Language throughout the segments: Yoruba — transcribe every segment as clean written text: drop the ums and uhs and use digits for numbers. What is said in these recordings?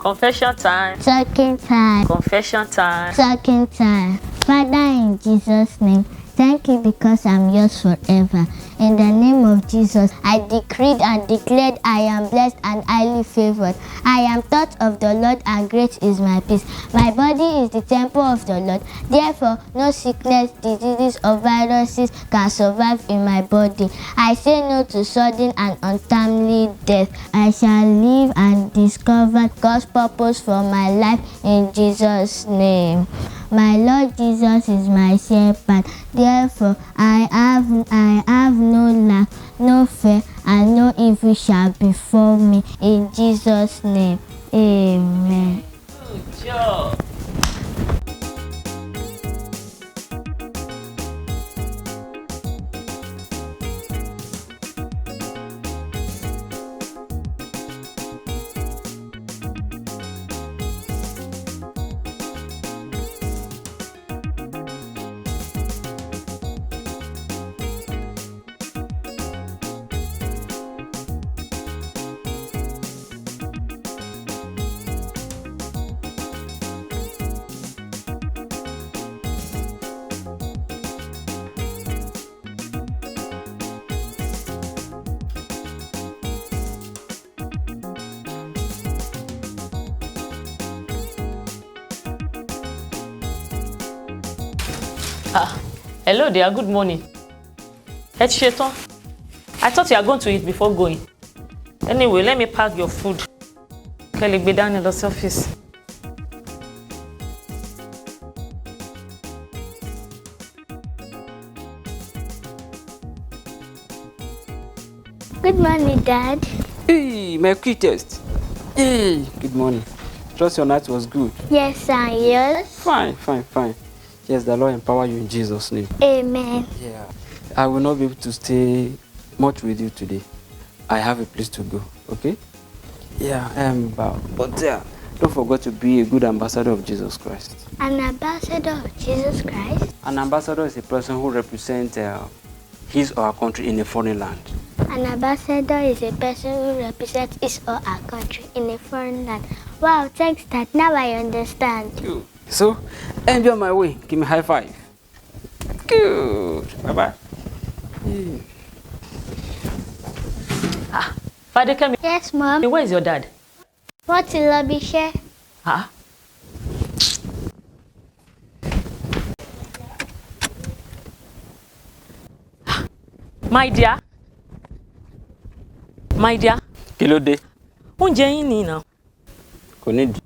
Confession time. Talking time. Confession time. Talking time. Father, in Jesus' name, thank you because I'm yours forever. In the name of Jesus, I decreed and declared I am blessed and highly favored. I am taught of the Lord and great is my peace. My body is the temple of the Lord. Therefore, no sickness, diseases or viruses can survive in my body. I say no to sudden and untimely death. I shall live and discover God's purpose for my life in Jesus' name. My Lord Jesus is my shepherd. Therefore, I have no lack, no fear, and no evil shall befall me. In Jesus' name, amen. Good job. Hello there, good morning. I thought you are going to eat before going. Anyway, let me pack your food. Kelly, be down in the office. Good morning, Dad. Hey, my cutest. Hey, good morning. Trust your night was good. Yes, and yours? Fine. Yes, the Lord empower you in Jesus' name. Amen. Yeah. I will not be able to stay much with you today. I have a place to go, okay? Yeah, but don't forget to be a good ambassador of Jesus Christ. An ambassador of Jesus Christ? An ambassador is a person who represents his or her country in a foreign land. An ambassador is a person who represents his or her country in a foreign land. Wow, thanks, Dad. Now I understand. Good. So, enjoy my way. Give me a high five. Good. Bye-bye. Father, come here. Yes, Mom. Where is your dad? What's in lobby share? My dear. Kí ló dé? Oúnjẹ yín ni now. Kò need.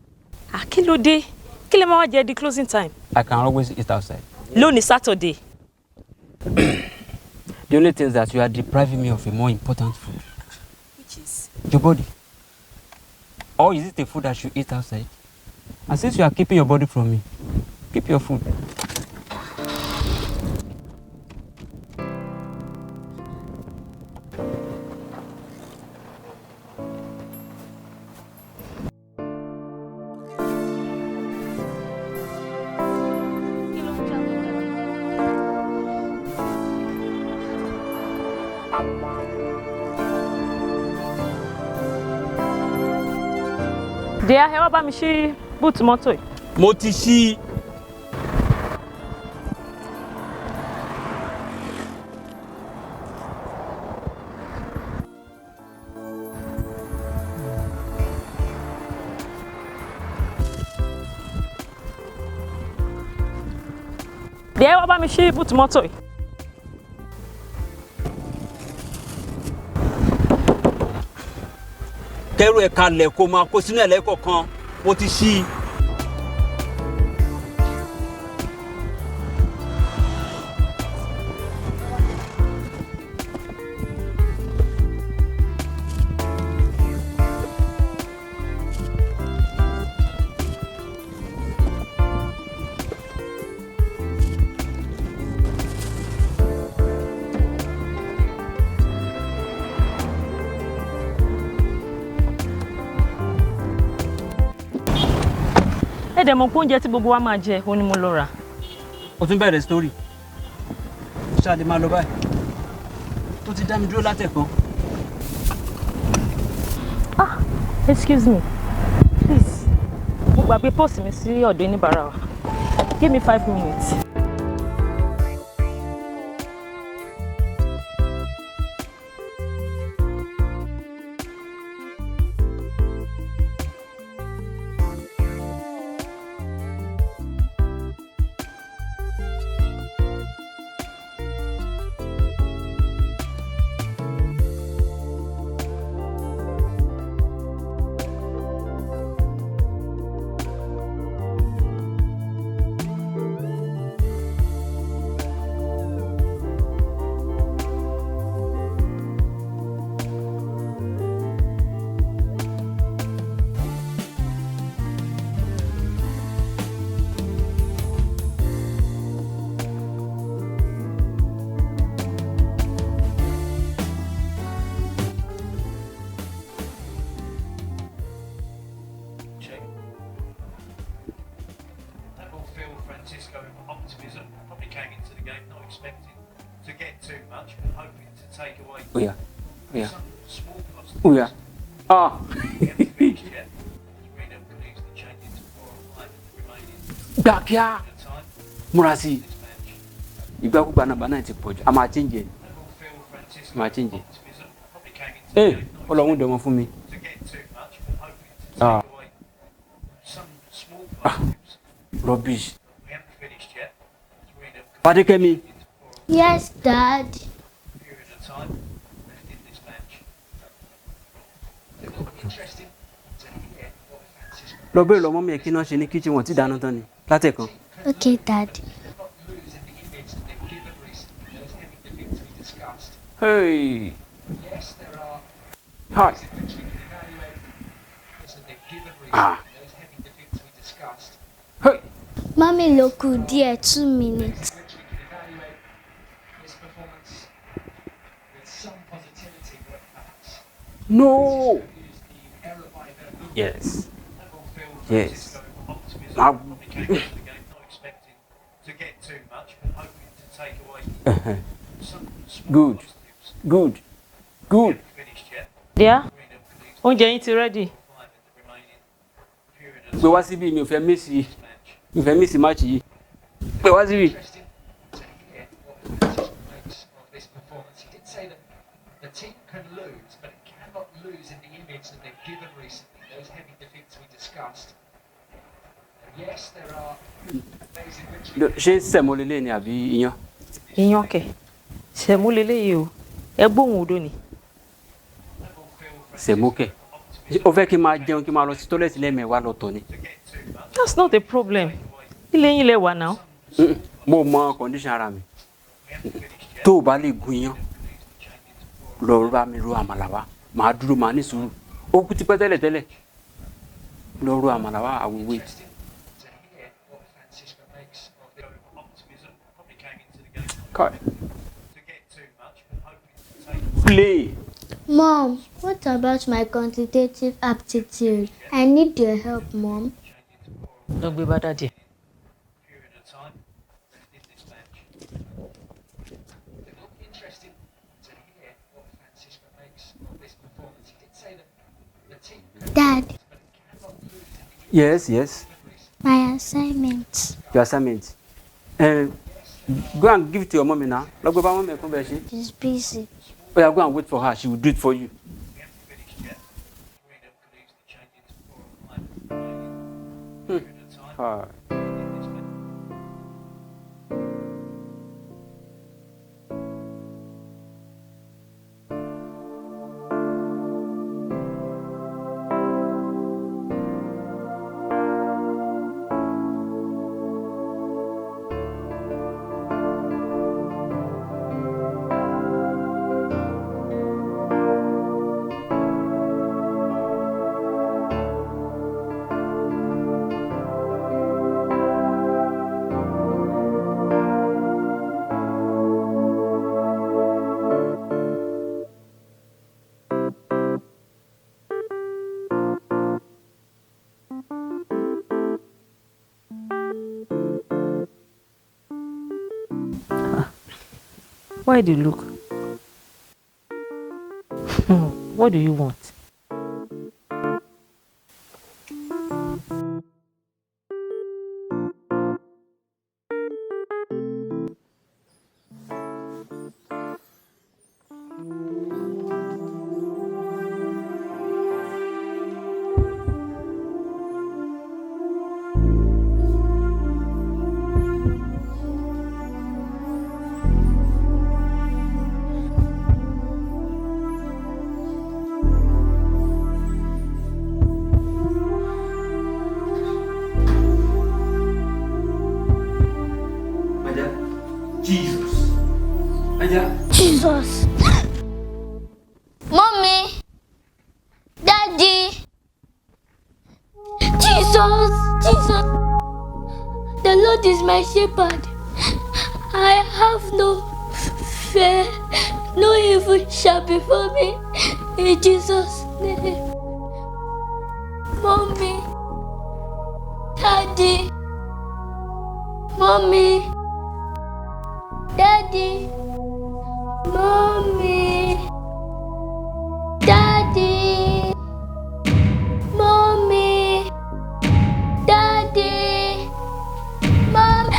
Kí ló dé? Kí lẹ máa wá jẹ the closing time? I can always eat outside. Lónìí Saturday. The only thing is that you are depriving me of a more important food. Which is? Your body. Or is it a food I should eat outside? And since you are keeping your body from me, keep your food. Dear, ẹ wá bá mi ṣí boot mọ́tò yìí. Mo ti ṣí. Dear, ẹ wá bá mi ṣí boot mọ́tò yìí. Kẹ́rù ẹ̀ kalẹ̀ kó máa kó sínú ẹ̀lẹ́kọ̀ọ̀kan. Mo ti ṣí. Dẹ̀ mọ̀ pé oúnjẹ tí gbogbo wa máa jẹ òun ni mo lọ rà. O tún bẹ̀rẹ̀ story. Ṣáàdì máa lọ báyìí. Tó ti dá mi dúró látẹ̀kọ́. Excuse me. Please. gbàgbé post mi sí ọ̀dọ̀ oníbàárà wa. Give me 5 minutes. Optimism probably came into the game not expecting to get too much, but hoping to take away some small positives. Oh yeah. Ah. We haven't finished yet. Reno believes the change into 4 or 5 in the remaining Gbàkíá. time Múra sí. in this match. Ìgbàkúgbà náà bá náà ti pọ̀jù. A máa change ẹ̀. Phil Francisco Máa change ẹ̀. optimism probably came into the Ẹ game not Ọlọ́run dẹ̀ wọ́n fún mi. expecting to get too much, but hoping to Ah. take away some small positives. Rubbish. We haven't finished yet. Reno Fadékẹ́mi. into 4 Yes, Dad. period of time left in this match. It will be interesting to hear what Francisco Lọ bẹ́ẹ̀ lọ mọ́mí ẹ̀ kí náà ṣe ní kitchen wọn tí dáná tán ni. Látẹ̀kan. Okay, Dad. not lose in the image that they've given recently. Those having the victory discussed. Hey. Yes, there are Hi. things in which we can evaluate that they've given recently. Ah. Those having the victory discussed. Hey. Mommy, look, dear, 2 minutes. In which we can evaluate this performance with some positivity, but perhaps No. use the error by the Yes. Yes. Yes. Optimism Ah. probably came into the game not expecting to get too much, but hoping to take away some small Good. positives. Good. Good. Haven't finished yet. Dear, Reno believes oúnjẹ yín ti ready. 5 in the remaining period of Gbé wá síbí mi ò fẹ́ mísì. this match. Mi ò fẹ́ mísì máàcì yìí. Gbé wá síbí. Interesting to hear what Francisco makes of this performance. He did say that the team can lose, but it cannot lose in the image that they've given recently. Those heavy defeats we discussed. And yes, there are ways in which we Ṣé sẹ̀mó lélẹ̀ ni àbí iyán? Iyán kẹ̀. Sẹ̀mú leléyìí o. Ẹ gbóhùn odò ni. Sẹ̀mó kẹ̀. Ó fẹ́ kí n máa jẹun kí n máa lọ sí tọ́lẹ̀tì lẹ́ẹ̀mẹwàá lọ́tọ̀ ni. That's not a problem. Ilé yín lẹ wà now. Mo mọ condition ara mi. Tó o bá lè gun iyán, lọ bá mi ro àmàlà wá. Màá dúró màá ní sùúrù. Ó kú tipẹ́ tẹ́lẹ̀tẹ́lẹ̀. Lọ ro àmàlà wá, I will wait. to hear what Francisco makes of the optimism. Probably came into the game Kai. to get too much, but hoping to take Play. Mom, what about my quantitative aptitude? I need your help, Mom. Lọ gbé bá dàdí. period of time left in this match. It will be interesting to hear what Francisco makes of this performance. He did say that the team can Dad, but it cannot lose in the Yes, yes. my assignment Your assignment. Go and give it to your mommy now. Lọ gbé bá mọ́mí ẹ̀ kó bẹ̀ ṣe. is busy. Oh yeah, go and wait for her. She will do it for you. we haven't finished yet. Reno believes the change into 4 or 5 in the remaining period of time Hi. in this match. Why do you look? What do you want? Jesus. Mommy. Daddy. Jesus. Jesus. The Lord is my shepherd. I have no fear. No evil shall befall me. In Jesus' name. Mommy. Daddy. Mommy. Daddy. Mommy. Daddy. Mommy. Daddy. Mom.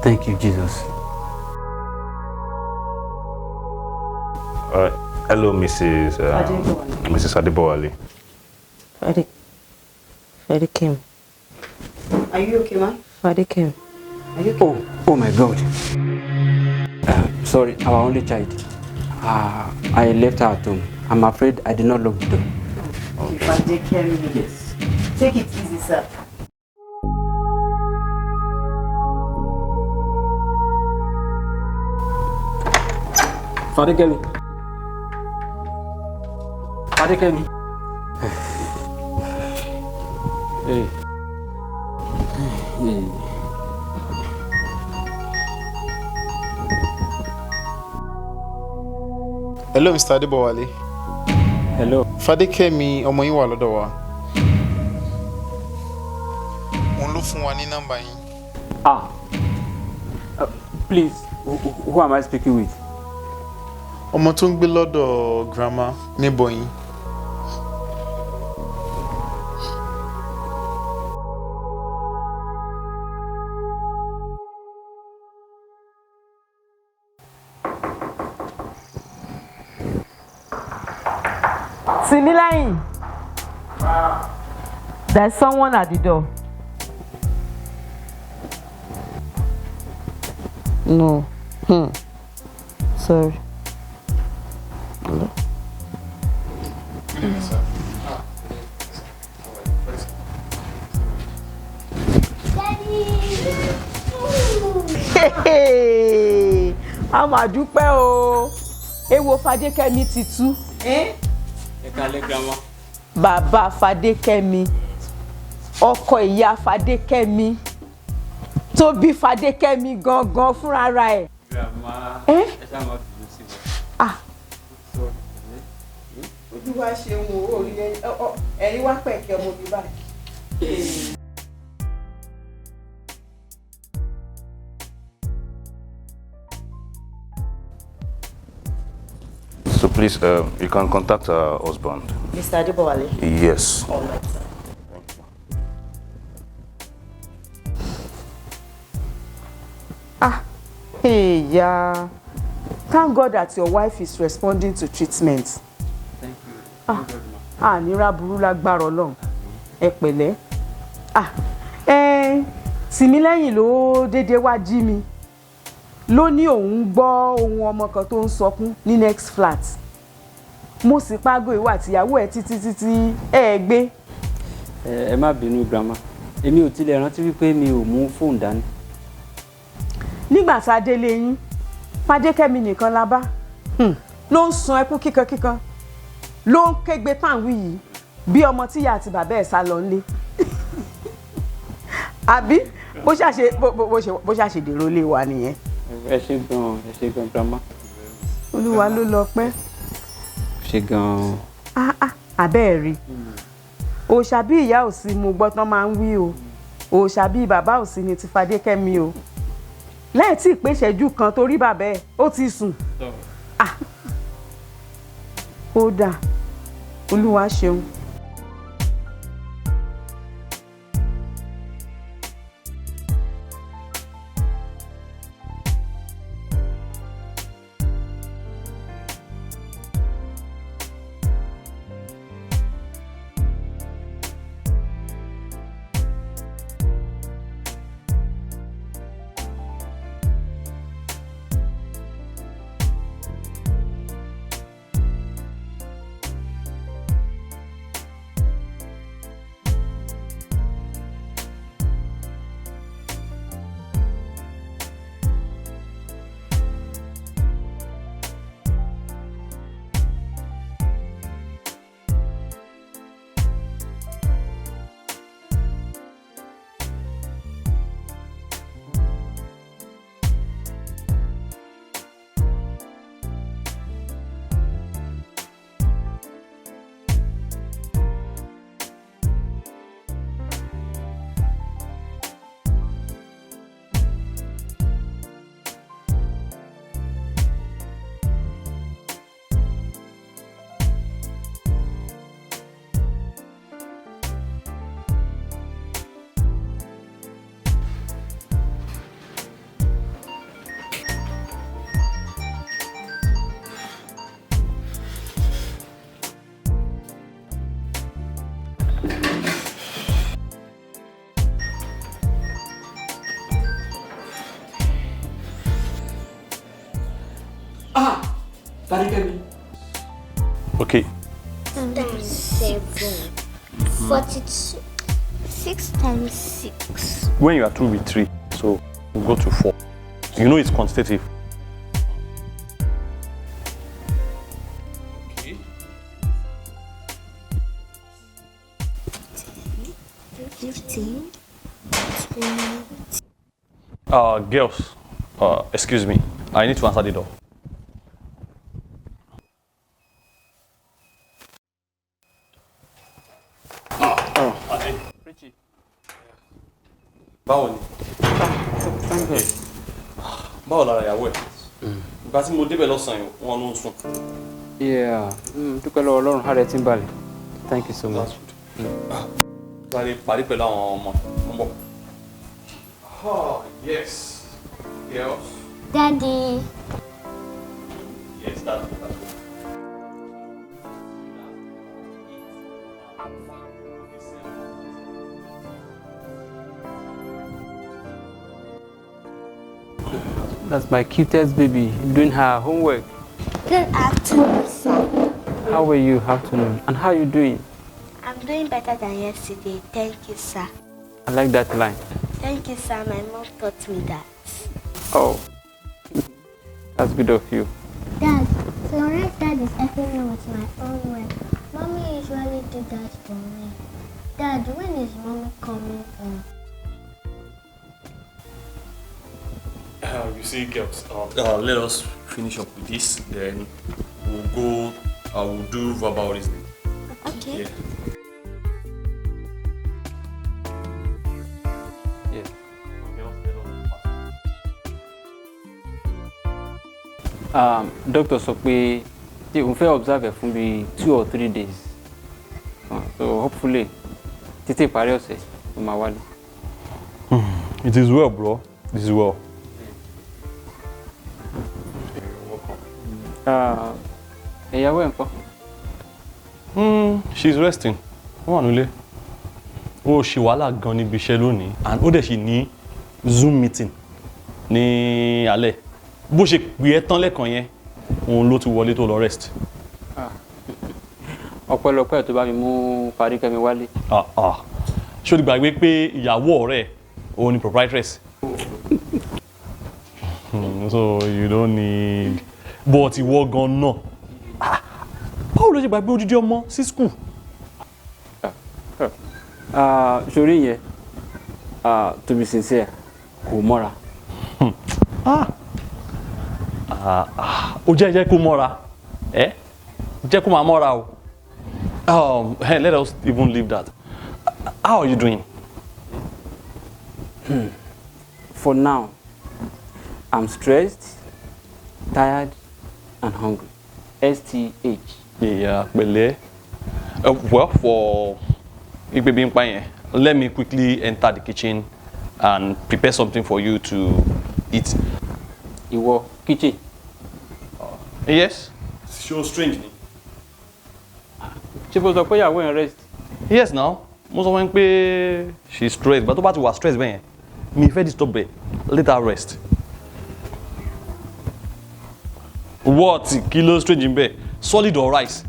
Thank you, Jesus. Hello, Mrs. Adibowale. Fadi came. Are you okay, man? Fadi came. Are you okay? Oh my God. Sorry, our only child. I left her at home. I'm afraid I did not lock the door. If I take care of you, yes. Take it easy, sir. Father Kemi. Father Kemi. Hey. Hello, Mr. Adibowale. Hello. Fadekemi ọmọ yín wà lọ́dọ̀ wa. Òun ló fún wa ní nọ́mbà yín. Please, who am I speaking with? Ọmọ tó ń gbé lọ́dọ̀ grandma níbọ̀ yín. Similain, there's someone at the door. No. Sorry. Hello? Hey, a máa dúpẹ́ o. Èwo Fadékẹ́mi ti tú. Bàbá Fadékẹ́mi, ọkọ ìyá Fadékẹ́mi, tó bí Fadékẹ́mi gangan fúnra ẹ̀. Ojú wa ṣe ń wo orí ẹ̀rí wá pẹ̀kẹ́ ọmọ mi báyìí. So please, you can contact her husband. Mr. Adibowale. Yes. All right, sir. Hey, yeah. Thank God that your wife is responding to treatment. Thank you. Nira burú lágbára Ọlọ́run. Ẹ pẹ̀lẹ́. Similain ló dédé wá jí mi. Ló ní òun gbọ́ ohun ọmọ kan tó ń sọkún ní next flat. Mo sì pago ìwà àtìyàwó ẹ̀ títí ẹ gbé. Ẹ má bínú grandma. Èmi ò tilẹ̀ rántí wípé mi ò mú fóònù dání. Nígbà tá a délé yín, Fadékẹ́mi nìkan la bá. Ló ń sun ẹkún kíkankíkan. Ló ń kégbe táǹwì yìí bí ọmọ tíyá àti bàbá ẹ̀ sá lọ nílé. Àbí bó ṣàṣe dèrò ilé wa nìyẹn. Ẹ ṣé gan grandma. Olúwa ló lọ pẹ́. Ṣé gan. Àbẹ́ẹ̀ rí. Òòṣà bí ìyá ò sí mo gbọ́ tán máa ń wí o. Òòṣà bí bàbá ò sí ni ti Fadékẹ́mi o. Lẹ́yìn tí ìpèsèjú kan torí bàbá ẹ̀ ó ti sùn. Ó dà. Olúwa ṣeun. Fadikemi. Okay. Times 7. 42. 6 times 6. When you are through with 3, so we'll go to 4. You know it's quantitative. Okay. 15. 20. Girls, excuse me. I need to answer the door. Báwo ni? Báwo lára ìyàwó ẹ̀? Ìgbà tí mo débẹ̀ lọ́sàn-án wọn ló ń sùn. Yeah, dúpẹ́ lọ́wọ́ Ọlọ́run, ara ẹ̀ ti ń balẹ̀. Thank you so much. Sáré parí pẹ̀lú àwọn ọmọ ń bọ̀. Oh, yes. Girls. Daddy. Yes, that's good. That's my cutest baby doing her homework. Good afternoon, sir. How are you? Afternoon. And how are you doing? I'm doing better than yesterday. Thank you, sir. I like that line. Thank you, sir. My mom taught me that. Oh, that's good of you. Dad, Florence dad is helping me with my own work. Mommy usually do that for me. Dad, when is mommy coming home? You see, girls, let us finish up with this, then we'll go, we'll do verbal reasoning. Okay. Yeah. Yes. Doctor sọ pé tí òun fẹ́ observe fún bí 2 or 3 days. So hopefully títí ìparí ọ̀sẹ̀ ó máa wálé. It is well, bro. It is well. Ìyàwó ẹ̀ ńkọ́? She's resting. Ó wà nílé. Ó ṣe wàhálà gan níbi iṣẹ́ lónìí, and ó dẹ̀ ṣì ní Zoom meeting ní alẹ́. Bó ṣe pè é tán lẹ́ẹ̀kan yẹn, òun ló ti wọlé tó lọ rest. Ọpẹ́lọpẹ́ tó bá mi mú Fadikemi wálé. Ṣé o ti gbàgbé pé ìyàwó ọ̀rẹ́ ẹ̀ òun ni proprietress? So you don't need. But ìwọ gan náà. Báwo ló ṣe gbàgbé odidi ọmọ sí school? Ṣorí yẹn, to be sincere, kò mọ́ra. Ó jẹ́ kó mọ́ra. Jẹ́ kó máa mọ́ra o. Hey, let us even leave that. How are you doing? For now, I'm stressed, tired, and hungry. STH. Yeah, pẹ̀lẹ́. Well, for Igbebi Npa yẹn, let me quickly enter the kitchen and prepare something for you to eat. Ìwọ kitchen. Yes. So strange. Ṣé bó sọ pé ìyàwó ẹ̀ rest? Yes, now. Mo sọ fún pé she's stressed, but tó bá ti wà stressed bẹ́ẹ̀ yẹn, mi fẹ́ disturb her. Let her rest. What? Kilo strange in bed? Solid or rice?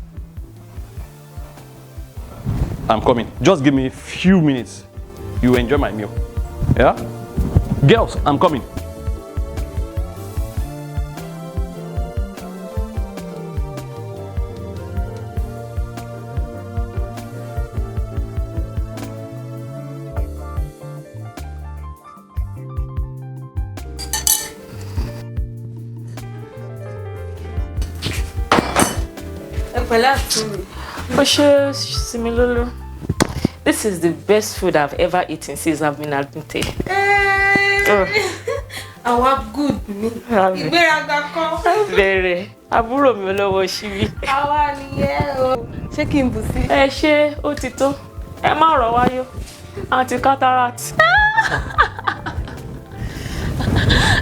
I'm coming. Just give me a few minutes. You enjoy my meal. Yeah? Girls, I'm coming. Similolo. This is the best food I've ever eaten since I've been admitted. Our good me. Very. Àbúrò mi lọ́wọ́ ṣíbí. Àwa nìyẹn o. Ṣé kí n bù sí? Ẹ ṣé ó ti tó. Ẹ má rọ̀ wáyó. Àǹtí cataract.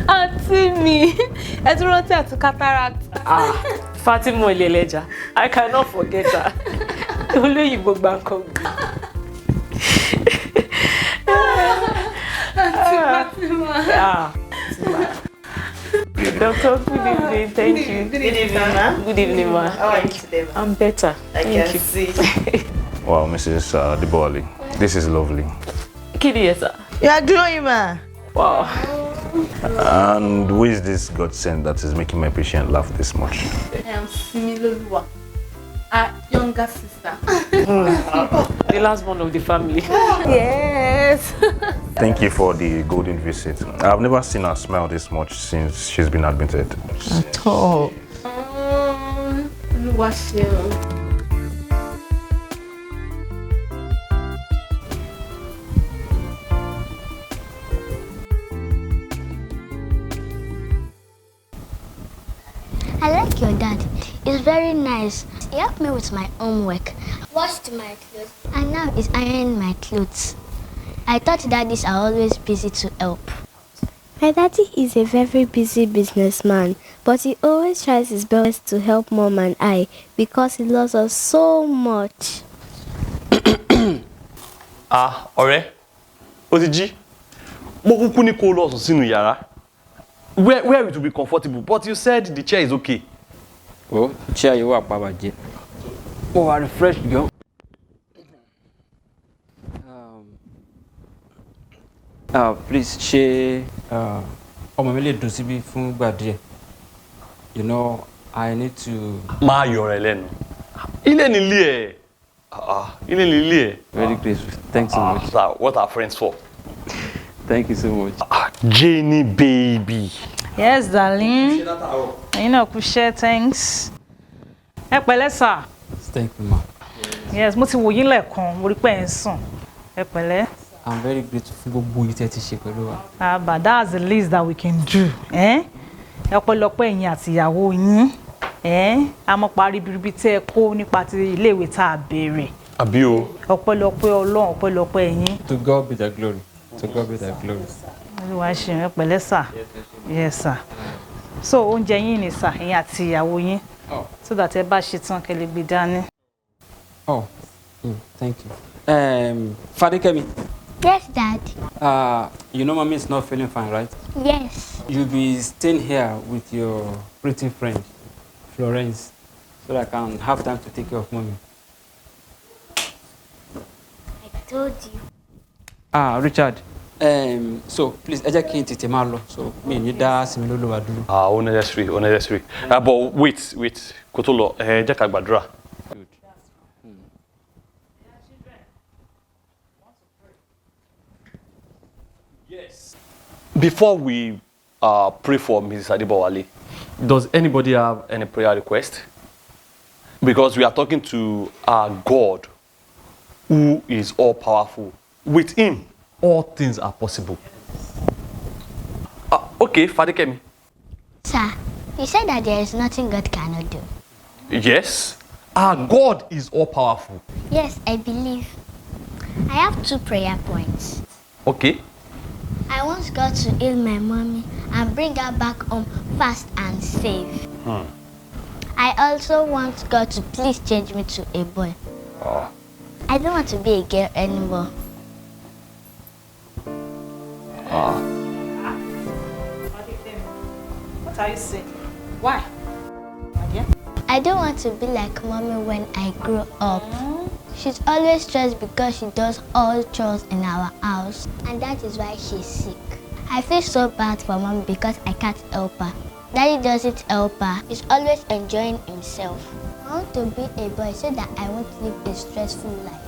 Àǹtí mi. Ẹ tún rántí àǹtí cataract. Fatima Ileleja. I cannot forget her. Olóyìnbó gbàǹkan. Àǹtí Fatima. Fatima. Doctor, good evening. Thank you. Good evening, Mama. Good evening, ma. How are you today, ma? I'm better. I can see. Wow, Mrs. Diboli, this is lovely. Kitty, yes, sir. You are glowing, ma. Wow. And who is this godsend that is making my patient laugh this much? I am Similoluwa, our younger sister. The last one of the family. Yes. Thank you for the golden visit. I've never seen her smile this much since she's been admitted. At all. Oluwaseun. I like your dad. He's very nice. He helped me with my homework, washed my clothes, and now he's ironing my clothes. I thought daddies are always busy to help. My daddy is a very busy businessman, but he always tries his best to help Mom and I because he loves us so much. Ọ̀rẹ́, ó ti jí. Mo kúkú ní kó lọ sùn sínú yàrá. Where it will be comfortable, but you said the chair is okay. Oh, chair you are Baba J. Oh, I refreshed girl. Please, she ọmọ mi lè dùn síbí fún ìgbà díẹ̀. You know, I need to. Má yọ̀rọ̀ ẹ lẹ́nu. Ilé ni ilé ẹ̀. Ilé ni ilé ẹ̀. Very grateful. Thanks so much. Sir, what are friends for? Thank you so much. Jenny baby. Yes, darling. You know, share thanks. Ẹ pẹ̀lẹ́ sir. Thank you, ma. Yes, mo ti wò yín lẹ́ẹ̀kan, mo rí pé ẹ ń sùn. Ẹ pẹ̀lẹ́. I'm very grateful for gbogbo yìí tẹ́ ti ṣe pẹ̀lú wa. But that's the least that we can do. Ọpẹ́lọpẹ́ ẹ̀yin àti ìyàwó yín. Àmọ́ parí bíríbí tẹ́ ẹ kó nípa ti iléèwé tá a béèrè. Àbí o. Ọpẹ́lọpẹ́ Ọlọ́run, ọpẹ́lọpẹ́ ẹ̀yin. To God be the glory. To God be the glory. Olúwa ṣeun, ẹ pẹ̀lẹ́ sir. Yes sir. So oúnjẹ yín ni sir, ẹ̀yin àti ìyàwó yín. So that ẹ bá ṣe tán kẹ́ lè gbé dání. Oh, thank you. Fadikemi. Yes, Dad. You know mommy is not feeling fine, right? Yes. You'll be staying here with your pretty friend, Florence, so that I can have time to take care of mommy. I told you. Richard. So please, ẹ jẹ́ kí n tètè máa lọ. So me ní dá Similoluwa dúró. Unnecessary. But wait. Kó tó lọ, jẹ́ ká gbàdúrà. Good. Yes. Before we pray for Mrs. Adibowale, does anybody have any prayer request? Because we are talking to our God, who is all powerful. With him, all things are possible. Okay, Fadikemi. Sir, you said that there is nothing God cannot do. Yes, our God is all powerful. Yes, I believe. I have 2 prayer points. Okay. I want God to heal my mommy and bring her back home fast and safe. I also want God to please change me to a boy. I don't want to be a girl anymore. What are you saying? Why? I don't want to be like mommy when I grow up. She's always stressed because she does all chores in our house, and that is why she's sick. I feel so bad for mommy because I can't help her. Daddy doesn't help her. He's always enjoying himself. I want to be a boy so that I won't live a stressful life.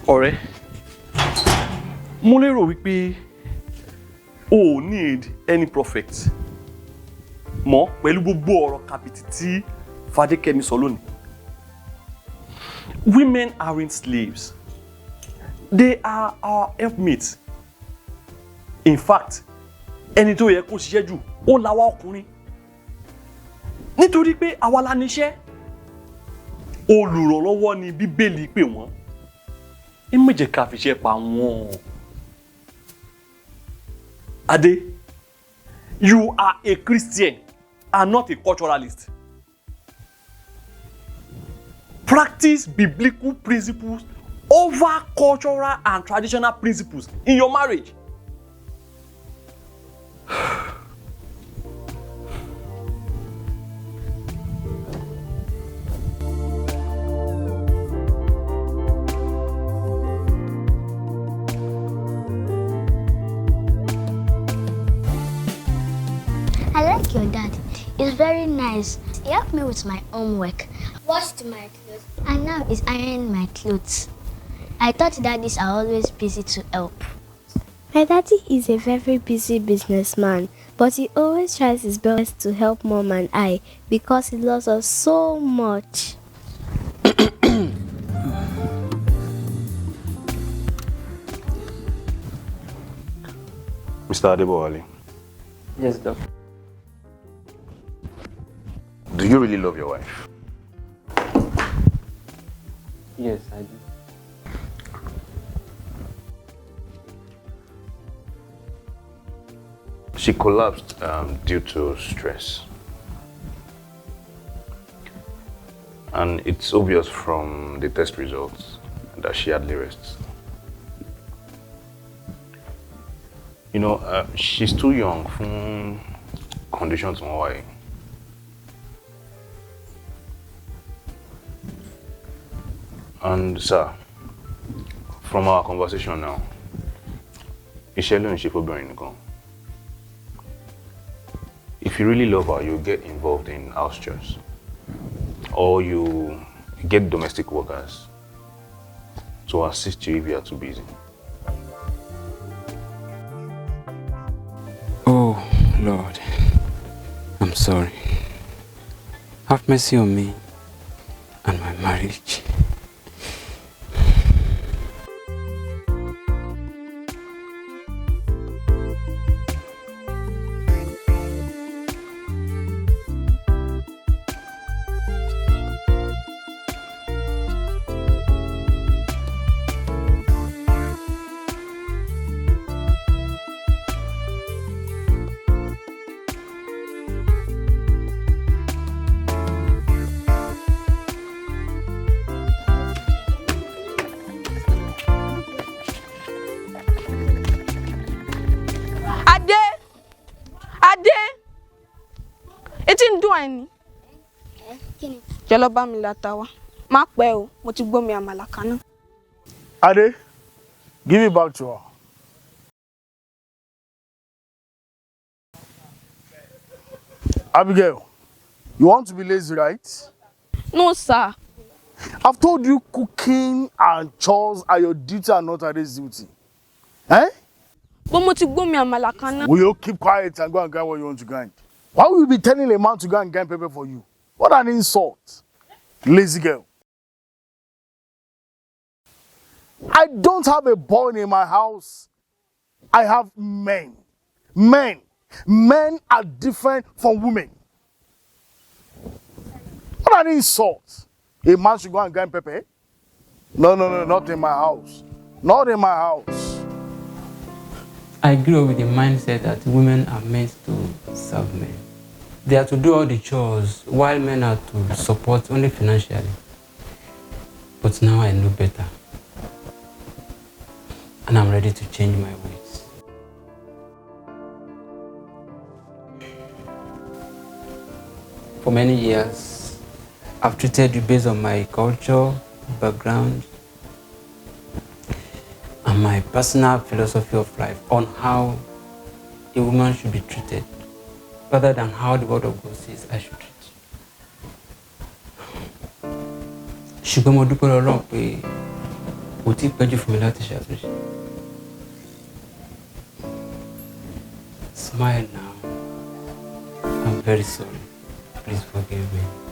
Ọ̀rẹ́, mo lérò wípé o need any prophet mọ́ pẹ̀lú gbogbo ọ̀rọ̀ kàbìtì tí Fadekemi sọ lónìí. Women aren't slaves. They are our helpmates. In fact, ẹni tó yẹ kó ṣiṣẹ́ jù ó làwa ọkùnrin. Nítorí pé àwa la níṣẹ́. Olùrànlọ́wọ́ ni Bíbélì pè wọ́n. Ẹ má jẹ́ ká fiṣẹ́ pa wọ́n. Ade, you are a Christian and not a culturalist. Practice biblical principles over cultural and traditional principles in your marriage. I like your dad. He's very nice. He helped me with my homework, washed my clothes, and now he's ironing my clothes. I thought daddies are always busy to help. My daddy is a very busy businessman, but he always tries his best to help mom and I because he loves us so much. Mr. Adebowale. Yes, doctor. Do you really love your wife? Yes, I do. She collapsed due to stress. And it's obvious from the test results that she hardly rests. You know, she's too young for conditions on why. And sir, from our conversation now, Ishelo and Shifo Berin gone. If you really love her, you get involved in house chores. Or you get domestic workers to assist you if you are too busy. Oh, Lord, I'm sorry. Have mercy on me and my marriage. Jọlọ bá mi lata wá. Má pẹ́ o, mo ti gbómi àmàlà kaná. Ade, give it back to her. Abigail, you want to be lazy, right? No, sir. I've told you cooking and chores are your duty and not Ade's duty. Eh? But mo ti gbómi àmàlà kaná. Will you keep quiet and go and grind what you want to grind? Why will you be telling a man to go and grind pepper for you? What an insult. Lazy girl. I don't have a boy in my house. I have men. Men. Men are different from women. What an insult. A man should go and grind pepper? No, not in my house. Not in my house. I grew up with the mindset that women are meant to serve men. They are to do all the chores, while men are to support only financially. But now I know better. And I'm ready to change my ways. For many years, I've treated you based on my culture, background, and my personal philosophy of life on how a woman should be treated, rather than how the word of God says I should treat. Ṣùgbọ́n mo dúpẹ́ Ọlọ́run pé kò tí pẹ́ jù fún mi láti ṣàtúnṣe. Smile now. I'm very sorry. Please forgive me.